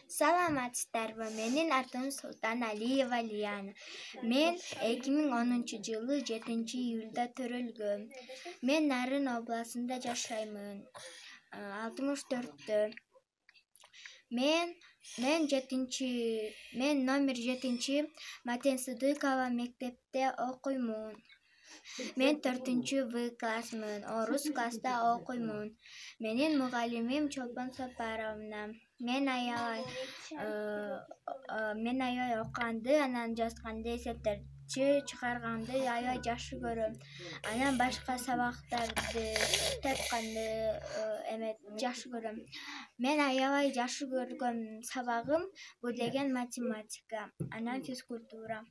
Саламатсыздарбы, менин атым Султан Алиева Лияна. Мен 2010-жылы 7-июлда төрөлгөм. Мен Нарын областында жашаймын. 64-тө. Мен номер 7 Матен Сыдыкова мектепте окуймун. Мен 4-В классмын, орус класста окуймун. Менин мугалимим Чолпон Сапаровна. Мен аябай окуганды, анан жазганды, эсептерди чыгарганды аябай жакшы көрөм. Анан башка сабактарды тапканды жакшы көрөм. Мен аябай жакшы көргөн сабагым бул деген математика, анан физкультура.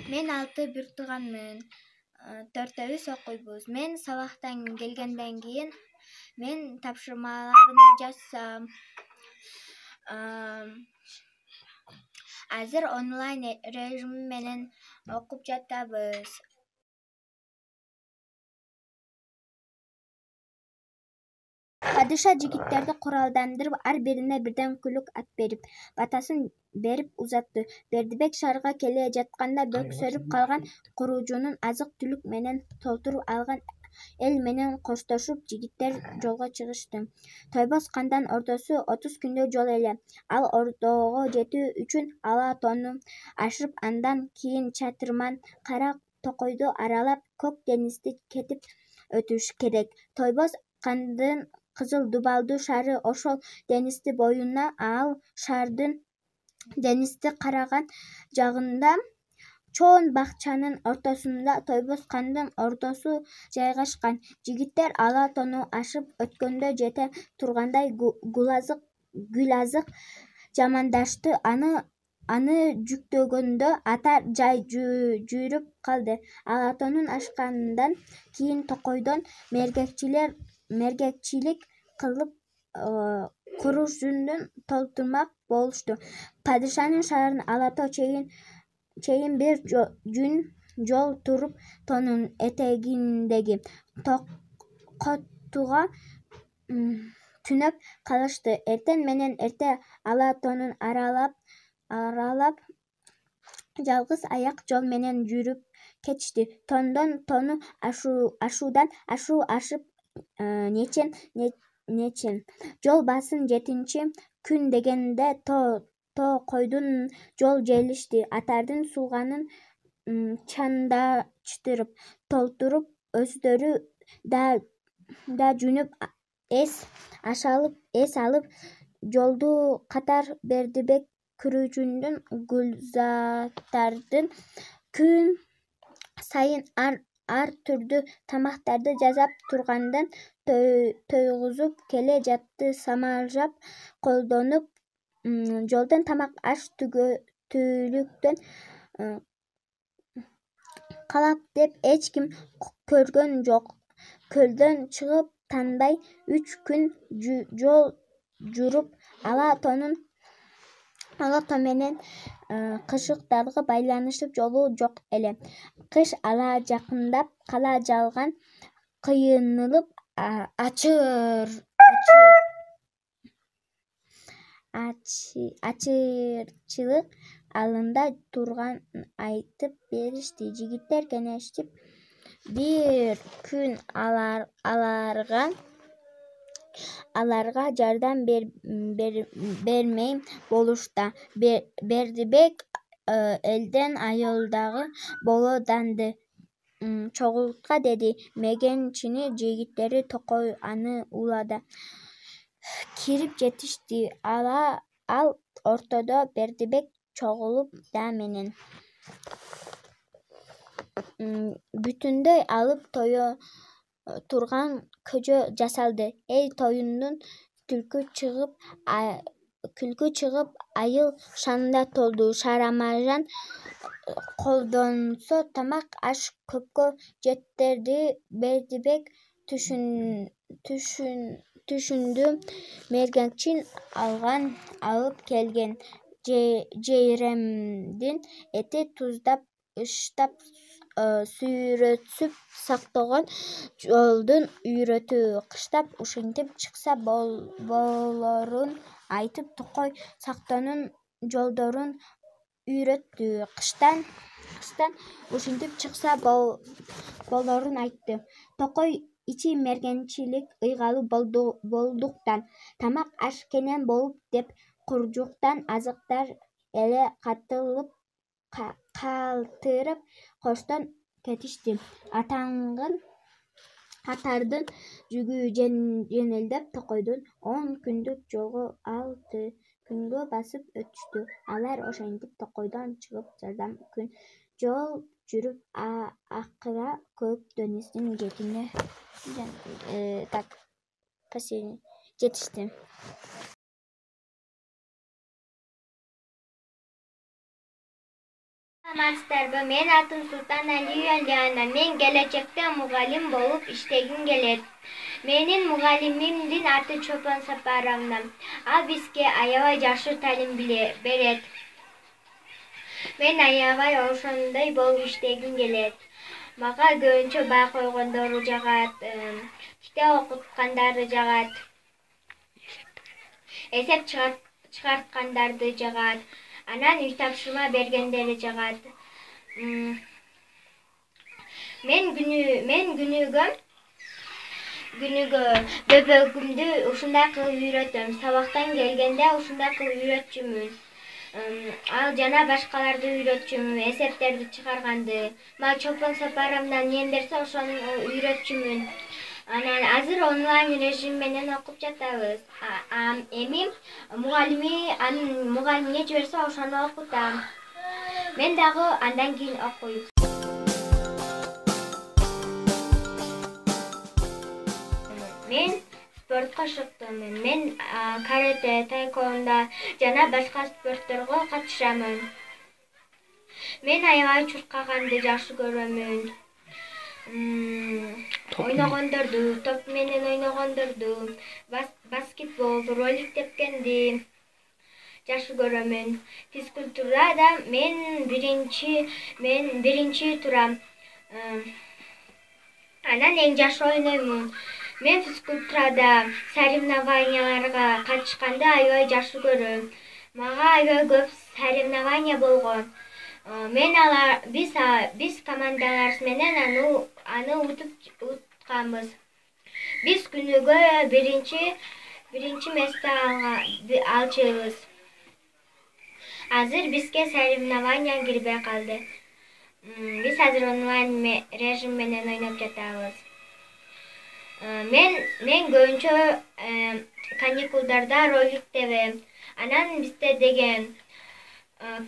Мен 6 бир тууганмын. 4-өбүз окуйбуз. Мен сабактан келгенден кийин мен тапшырмаларымды жазсам. Азыр онлайн режим менен окуп жатабыз. Падыша жигиттерди куралдандырып, ар бирине бирден күлүк ат берип, батасын берип узатты. Бердибек шаарга келе жатканда бөксөрүп калган куруучунун азык-түлүк менен толтуруп алган эл менен коштошуп, жигиттер жолго чыгышты. Тойбос кандан ордосу 30 күндүк жол эле. Ал ордого жетүү үчүн ала тоону ашып, андан кийин Чатырман, Кара Токойду аралап, Көк деңизди кетип өтүш керек. Тойбос кандын Кызыл Дубалдуу шаары ошол деңиздин боюна, ал шаардын деңизди караган жагында чоң бакчанын ортосунда Тойбос кандын ордосу жайгашкан. Жигиттер ала тоону ашып өткөндө жете тургандай Гүлазык жамандашты. Аны жүктөгөндө атар жай жүйрүп калды. Ала тоонун ашкандан кийин Токойдон мергекчилик кылып курушунду толтурмак болушту. Падышанын шаарын ала тоо чейин бир жүн жол туруп, тоонун этегиндеги Токотууга түнөп калышты. Эртең менен эрте ала тоонун аралап жалгыз аяк жол менен жүрүп кетишти. Тоондон тоону ашуудан ашуу ашып нечен жол басым 7 күн дегенде Токойдон жол желишти. Атардын сууганын чандаштырып толтуруп, өздөрү да жүнүп эс алып жолду катар Бердибек Күрүчүндүн Гүлзаттардын күн сайын ар түрдүү тамактарды жасап тургандын тойгузуп келе жатты. Самажап колдонуп, жолдон тамак аш түлүктөн калат деп эч ким көргөн жок. Көлдөн чыгып танбай 3 күн жол жүрүп, ала тоо менен кышыктарга байланышып жолу жок эле. Кыш ала жакындап кала жалган, кыйынылып ачырчылык алында турганын айтып беришти. Жигиттер кеңешип бир күн аларга жардам бермей болушта. Бердибек элден айылдагы боло данды чогултка деди. Мегенчини жигиттери Токой аны улада кирип жетишти. Ал ортодо Бердибек чогулуп да менен бүтүндөй алып тое турган көжө жасалды. Эл тоюндан күлкү чыгып, айыл шанында толду. Шарамажан колдонсо тамак аш көпкө жеттерди. Бердибек түшүндү. Мергекчин алып келген жейремдин эти туздап, ыштап, сүйрөтүп сактаган жолдун үйрөтү. Кыштап ушинтип чыкса болорун айтып, токой сактоонун жолдорун үйрөттү. Кыштан ушинтип чыкса болорун айтты. Токой ичи мергенчилик ыйгалуу болдуктан, тамак аш кенен болуп деп куржуктан азыктар эле калтырып коштон кетишти. Атардын жүгү жеңилдеп, токойдун 10 күндүк жолго 6 күнгө басып өтүштү. Алар ошентип токойдон чыгып жардам күн жол жүрүп, акыра көк деңиздин четине жетишти. Саламатсыздарбы? Менин атым Султаналиева Лиана. Мен келечекте мугалим болуп иштегим келет. Менин мугалимимдин аты Чопон Сапаровна. Ал бизге аябай жакшы талим берет. Мен аябай ошондой болуп иштегим келет. Мага көбүнчө бай койгондору жагат, китеп окуткандары жагат, эсеп чыгарткандарды жагат, анан үй тапшырма бергендери жагат. Мен күнүгө бөбөгүмдү ушундай кылып үйрөтөм. Сабактан келгенде ушундай кылып үйрөтчүмүн. Ал жана башкаларды үйрөтчүмүн, эсептерди чыгарганды. Мага Чопон Сапаровна эмне берсе ошону үйрөтчүмүн. Анан азыр онлайн режим менен окуп жатабыз. Эми мугалим эмне жиберсе ошону окутам. Мен дагы андан кийин окуйм. Мен спортко шыктымын. Мен карате, таэквондо жана башка спортторго катышамын. Мен аябай чуркаганды жакшы көрөмүн. Ойногондорду, топ менен ойногондорду, баскетбол, ролик тепкенди жакшы көрөмүн. Физкультурада мен биринчи турам. Анан эң жакшы ойноймун. Мен физкультурада соревнованияларга катышканды аябай жакшы көрөм. Мага аябай көп соревнования болгон. Биз командаларыбыз менен аны утканбыз. Биз күнүгө биринчи место алчубуз. Азыр бизге соревнования кирбей калды. Биз азыр онлайн режим менен ойноп жатабыз. Мен көбүнчө каникулдарда ролик тебем. Анан бизде деген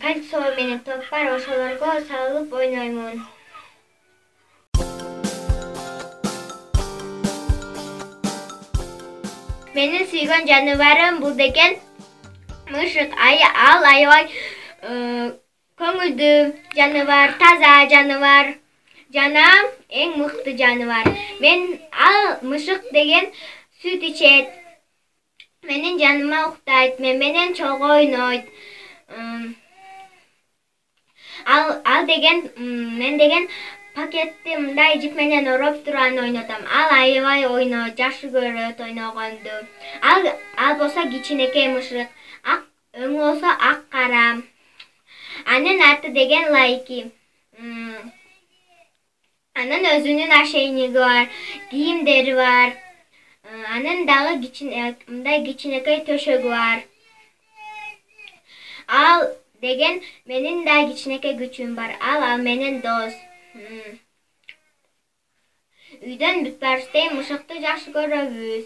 кольцо менен топ бар, ошолорго салып ойноймун. Менин сүйгөн жаныбарым бул деген мышык. Ал аябай көңүлдүү жаныбар, таза жаныбар жана эң мыкты жаныбар. Ал мышык деген сүт ичет. Менин жаныма уктайт, менен чолго ойнойт. Мен деген пакетти мындай жип менен ороп туруп аны ойнотом. Ал аябай ойнойт, жакшы көрөт ойногонду. Ал болсо кичинекей мышык. Өңү болсо ак кара. Анын аты деген Лайки. Анын өзүнүн ошейниги бар, кийимдери бар. Анын дагы мындай кичинекей төшөгү бар. Ал деген менин да кичинекей күчүм бар. Ал менен дос. Үйдөн бүт барыбыз тең мышыкты жакшы көрөбүз.